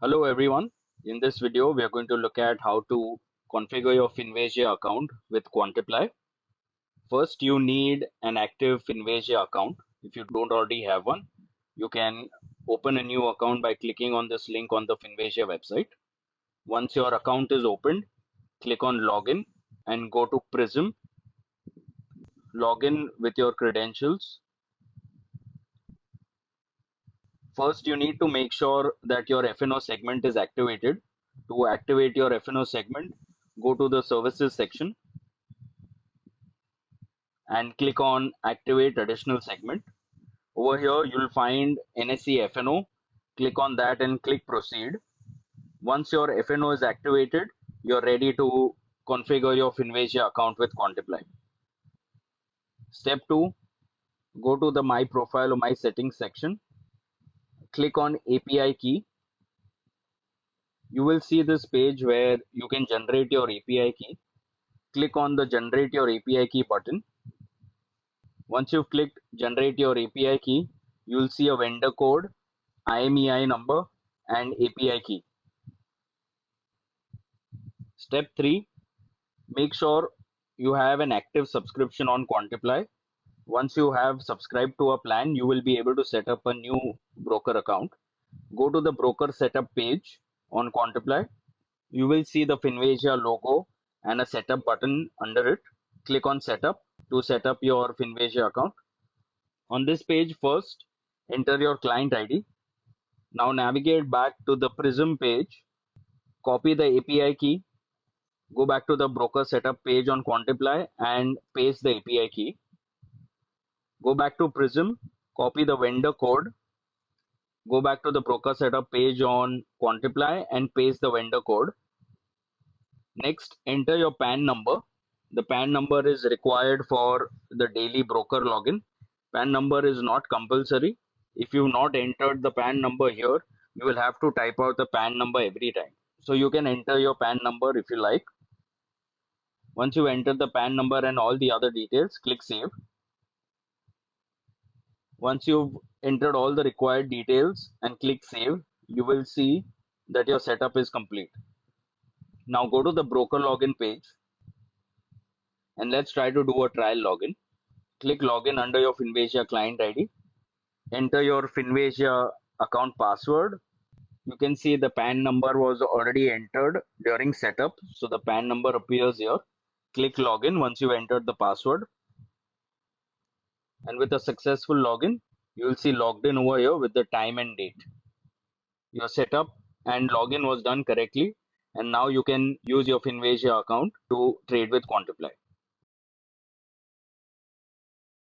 Hello everyone. In this video, we are going to look at how to configure your FINVASIA account with Quantiply. First, you need an active FINVASIA account. If you don't already have one, you can open a new account by clicking on this link on the FINVASIA website. Once your account is opened, click on Login and go to Prism. Log in with your credentials. First, you need to make sure that your FNO segment is activated. To activate your FNO segment, go to the Services section and click on Activate Additional Segment. Over here, you'll find NSE FNO. Click on that and click Proceed. Once your FNO is activated, you're ready to configure your FINVASIA account with Quantiply. Step 2, go to the My Profile or My Settings section. Click on API key. You will see this page where you can generate your API key. Click on the Generate Your API Key button. Once you've clicked Generate Your API Key, you'll see a vendor code, IMEI number, and API key. Step 3, make sure you have an active subscription on Quantiply. Once you have subscribed to a plan, you will be able to set up a new broker account. Go to the broker setup page on Quantiply. You will see the FINVASIA logo and a setup button under it. Click on setup to set up your FINVASIA account. On this page, first enter your client ID. Now navigate back to the Prism page, copy the API key, go back to the broker setup page on Quantiply and paste the API key. Go back to Prism, copy the vendor code, go back to the broker setup page on Quantiply and paste the vendor code. Next, enter your PAN number. The PAN number is required for the daily broker login. PAN number is not compulsory. If you've not entered the PAN number here, you will have to type out the PAN number every time. So you can enter your PAN number if you like. Once you enter the PAN number and all the other details, click Save. Once you've entered all the required details and click Save, you will see that your setup is complete. Now go to the broker login page and let's try to do a trial login. Click Login under your FINVASIA client ID. Enter your FINVASIA account password. You can see the PAN number was already entered during setup, so the PAN number appears here. Click Login once you entered the password. And with a successful login, you will see logged in over here with the time and date. Your setup and login was done correctly, and now you can use your FINVASIA account to trade with Quantiply.